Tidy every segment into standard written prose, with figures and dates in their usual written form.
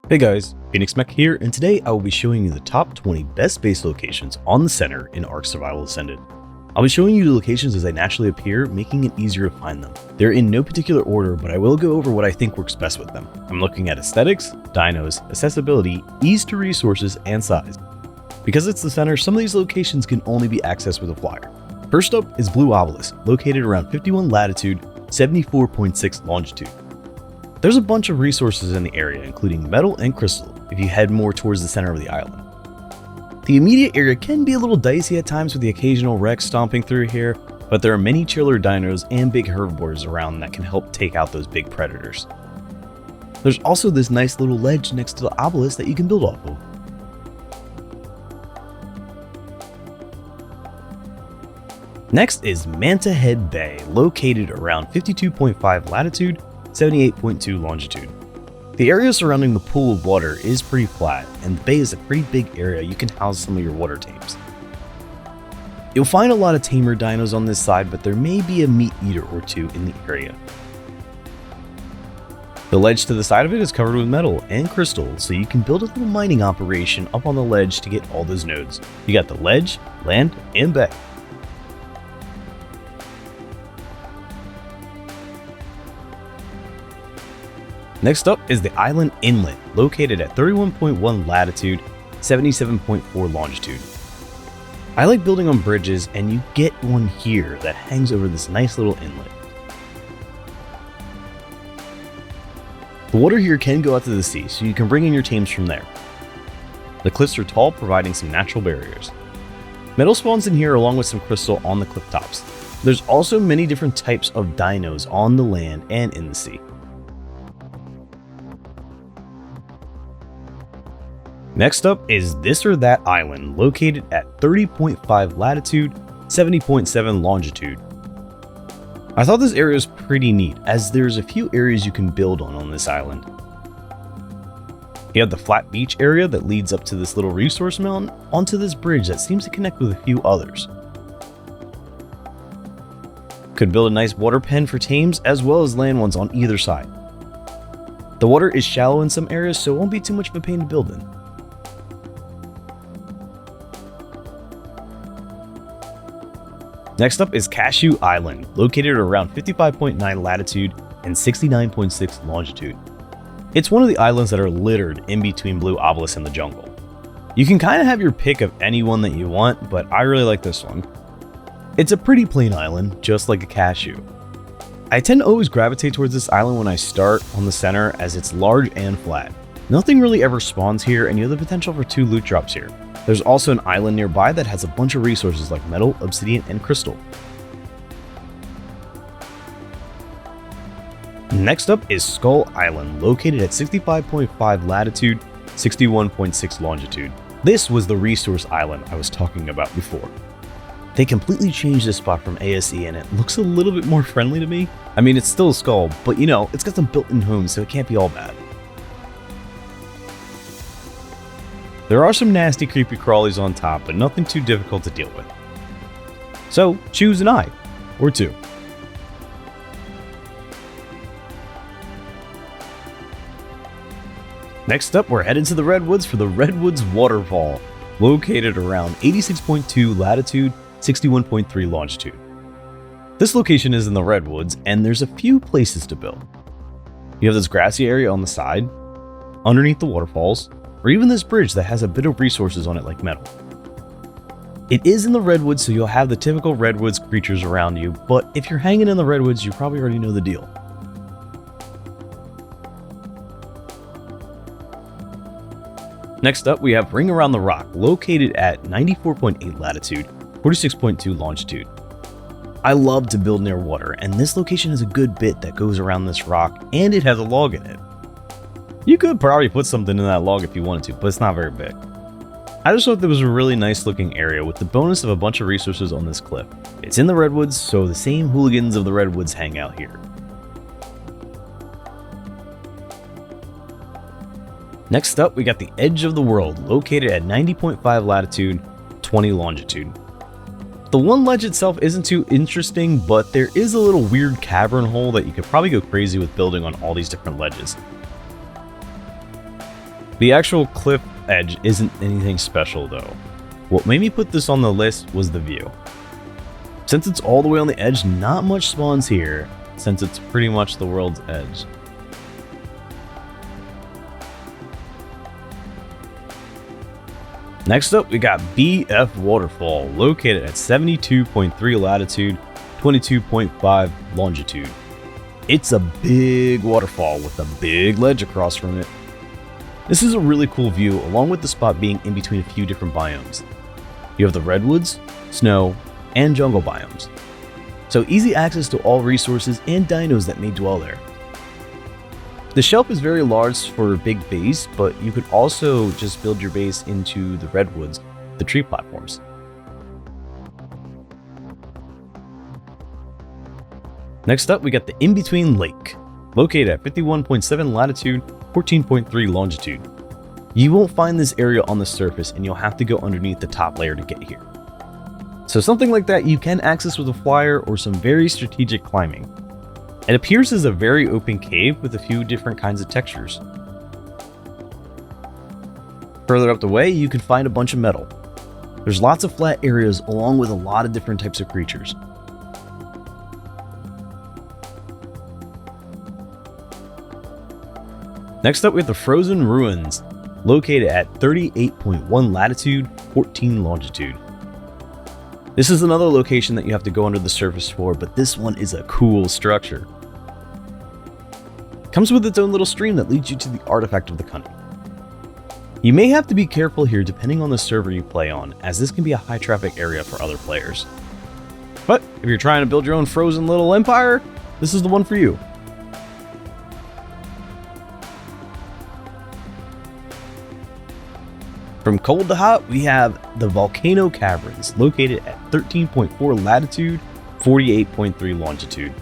Hey guys, Fynixmech here, and today I will be showing you the top 20 best base locations on the center in Ark Survival Ascended. I'll be showing you the locations as they naturally appear, making it easier to find them. They're in no particular order, but I will go over what I think works best with them. I'm looking at aesthetics, dinos, accessibility, ease to resources, and size. Because it's the center, some of these locations can only be accessed with a flyer. First up is Blue Obelisk, located around 51 latitude, 74.6 longitude. There's a bunch of resources in the area, including metal and crystal, if you head more towards the center of the island. The immediate area can be a little dicey at times with the occasional wreck stomping through here, but there are many chiller dinos and big herbivores around that can help take out those big predators. There's also this nice little ledge next to the obelisk that you can build off of. Next is Manta Head Bay, located around 52.5 latitude, 78.2 longitude. The area surrounding the pool of water is pretty flat, and the bay is a pretty big area you can house some of your water tames. You'll find a lot of tamer dinos on this side, but there may be a meat eater or two in the area. The ledge to the side of it is covered with metal and crystal, so you can build a little mining operation up on the ledge to get all those nodes. You got the ledge, land, and bay. Next up is the Island Inlet, located at 31.1 latitude, 77.4 longitude. I like building on bridges, and you get one here that hangs over this nice little inlet. The water here can go out to the sea, so you can bring in your tames from there. The cliffs are tall, providing some natural barriers. Metal spawns in here along with some crystal on the cliff tops. There's also many different types of dinos on the land and in the sea. Next up is This or That Island, located at 30.5 latitude, 70.7 longitude. I thought this area was pretty neat, as there's a few areas you can build on this island. You have the flat beach area that leads up to this little resource mountain onto this bridge that seems to connect with a few others. Could build a nice water pen for tames as well as land ones on either side. The water is shallow in some areas, so it won't be too much of a pain to build in. Next up is Cashew Island, located around 55.9 latitude and 69.6 longitude. It's one of the islands that are littered in between Blue Obelisk and the jungle. You can kind of have your pick of any one that you want, but I really like this one. It's a pretty plain island, just like a cashew. I tend to always gravitate towards this island when I start on the center, as it's large and flat. Nothing really ever spawns here, and you have the potential for 2 loot drops here. There's also an island nearby that has a bunch of resources like metal, obsidian, and crystal. Next up is Skull Island, located at 65.5 latitude, 61.6 longitude. This was the resource island I was talking about before. They completely changed this spot from ASE, and it looks a little bit more friendly to me. I mean, it's still a skull, but you know, it's got some built-in homes, so it can't be all bad. There are some nasty creepy crawlies on top, but nothing too difficult to deal with. So choose an eye, or 2. Next up, we're headed to the Redwoods for the Redwoods Waterfall, located around 86.2 latitude, 61.3 longitude. This location is in the Redwoods, and there's a few places to build. You have this grassy area on the side, underneath the waterfalls, or even this bridge that has a bit of resources on it like metal. It is in the Redwoods, so you'll have the typical Redwoods creatures around you, but if you're hanging in the Redwoods, you probably already know the deal. Next up, we have Ring Around the Rock, located at 94.8 latitude, 46.2 longitude. I love to build near water, and this location has a good bit that goes around this rock, and it has a log in it. You could probably put something in that log if you wanted to, but it's not very big. I just thought there was a really nice looking area with the bonus of a bunch of resources on this cliff. It's in the Redwoods, so the same hooligans of the Redwoods hang out here. Next up, we got the Edge of the World, located at 90.5 latitude, 20 longitude. The one ledge itself isn't too interesting, but there is a little weird cavern hole that you could probably go crazy with building on all these different ledges. The actual cliff edge isn't anything special though. What made me put this on the list was the view. Since it's all the way on the edge, not much spawns here, since it's pretty much the world's edge. Next up, we got BF Waterfall, located at 72.3 latitude, 22.5 longitude. It's a big waterfall with a big ledge across from it. This is a really cool view, along with the spot being in between a few different biomes. You have the redwoods, snow, and jungle biomes. So easy access to all resources and dinos that may dwell there. The shelf is very large for a big base, but you could also just build your base into the redwoods, the tree platforms. Next up, we got the In-Between Lake, located at 51.7 latitude, 14.3 longitude. You won't find this area on the surface, and you'll have to go underneath the top layer to get here. So something like that you can access with a flyer or some very strategic climbing. It appears as a very open cave with a few different kinds of textures. Further up the way, you can find a bunch of metal. There's lots of flat areas along with a lot of different types of creatures. Next up, we have the Frozen Ruins, located at 38.1 latitude, 14 longitude. This is another location that you have to go under the surface for, but this one is a cool structure. It comes with its own little stream that leads you to the Artifact of the Cunning. You may have to be careful here depending on the server you play on, as this can be a high traffic area for other players. But if you're trying to build your own frozen little empire, this is the one for you. From cold to hot, we have the Volcano Caverns, located at 13.4 latitude, 48.3 longitude.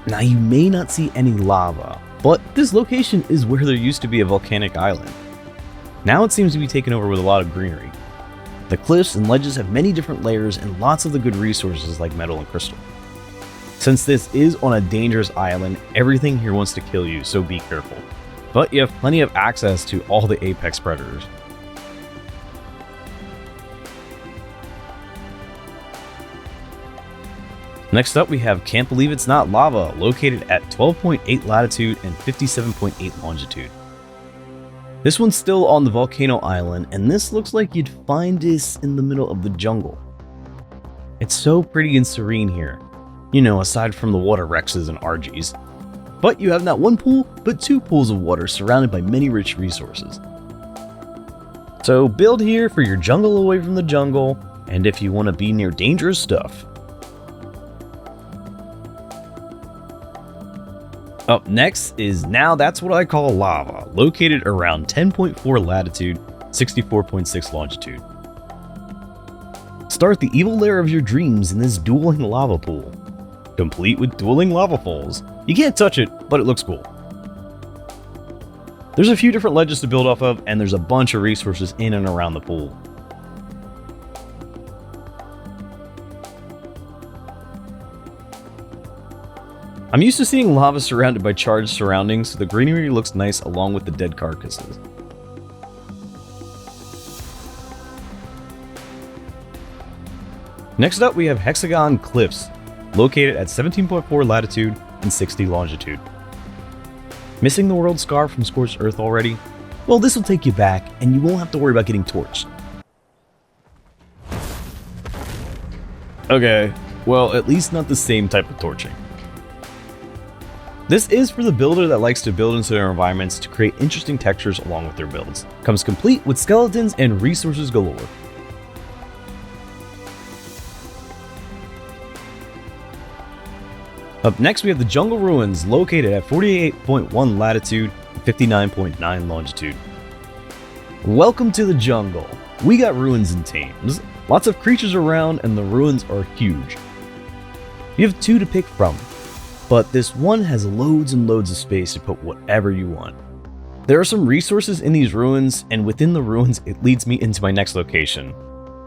Now you may not see any lava, but this location is where there used to be a volcanic island. Now it seems to be taken over with a lot of greenery. The cliffs and ledges have many different layers and lots of the good resources like metal and crystal. Since this is on a dangerous island, everything here wants to kill you, so be careful. But you have plenty of access to all the apex predators. Next up, we have Can't Believe It's Not Lava, located at 12.8 latitude and 57.8 longitude. This one's still on the volcano island, and this looks like you'd find this in the middle of the jungle. It's so pretty and serene here, you know, aside from the water rexes and RGs. But you have not one pool, but two pools of water surrounded by many rich resources. So build here for your jungle away from the jungle, and if you want to be near dangerous stuff. Up next is Now That's What I Call Lava, located around 10.4 latitude, 64.6 longitude. Start the evil lair of your dreams in this dueling lava pool, complete with dueling lava falls. You can't touch it, but it looks cool. There's a few different ledges to build off of, and there's a bunch of resources in and around the pool. I'm used to seeing lava surrounded by charged surroundings, so the greenery looks nice along with the dead carcasses. Next up, we have Hexagon Cliffs, located at 17.4 latitude and 60 longitude. Missing the world scar from Scorched Earth already? Well, this will take you back, and you won't have to worry about getting torched. Okay, well, at least not the same type of torching. This is for the builder that likes to build into their environments to create interesting textures along with their builds. Comes complete with skeletons and resources galore. Up next, we have the Jungle Ruins, located at 48.1 latitude and 59.9 longitude. Welcome to the jungle. We got ruins and tames. Lots of creatures around, and the ruins are huge. You have two to pick from, but this one has loads and loads of space to put whatever you want. There are some resources in these ruins, and within the ruins it leads me into my next location,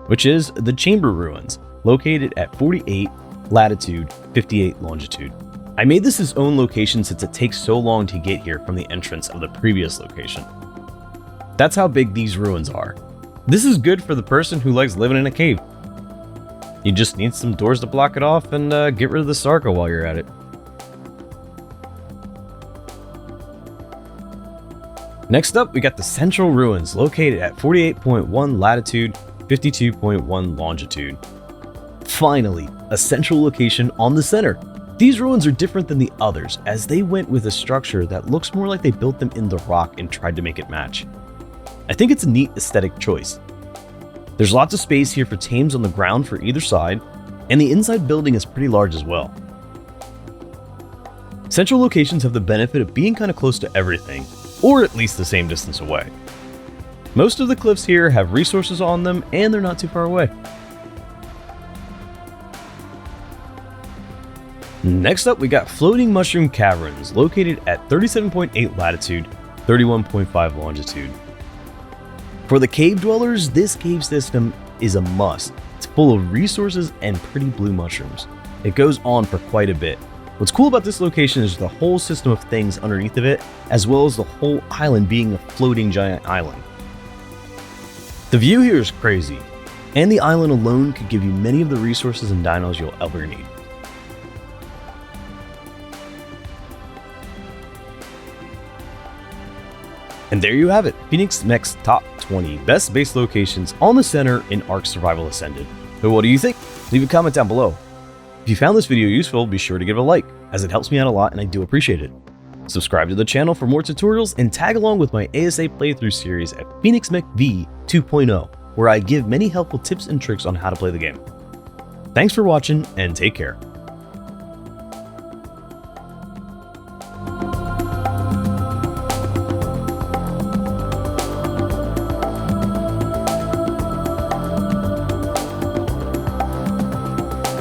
which is the Chamber Ruins, located at 48 latitude, 58 longitude. I made this its own location since it takes so long to get here from the entrance of the previous location. That's how big these ruins are. This is good for the person who likes living in a cave. You just need some doors to block it off and get rid of the Sarka while you're at it. Next up, we got the Central Ruins, located at 48.1 latitude, 52.1 longitude. Finally, a central location on the center. These ruins are different than the others, as they went with a structure that looks more like they built them in the rock and tried to make it match. I think it's a neat aesthetic choice. There's lots of space here for tames on the ground for either side, and the inside building is pretty large as well. Central locations have the benefit of being kind of close to everything, or at least the same distance away. Most of the cliffs here have resources on them, and they're not too far away. Next up, we got Floating Mushroom Caverns, located at 37.8 latitude, 31.5 longitude. For the cave dwellers, this cave system is a must. It's full of resources and pretty blue mushrooms. It goes on for quite a bit. What's cool about this location is the whole system of things underneath of it, as well as the whole island being a floating giant island. The view here is crazy, and the island alone could give you many of the resources and dinos you'll ever need. And there you have it, Fynixmech's top 20 best base locations on the center in Ark Survival Ascended. So what do you think? Leave a comment down below. If you found this video useful, be sure to give it a like, as it helps me out a lot and I do appreciate it. Subscribe to the channel for more tutorials and tag along with my ASA playthrough series at Fynixmech V 2.0, where I give many helpful tips and tricks on how to play the game. Thanks for watching and take care.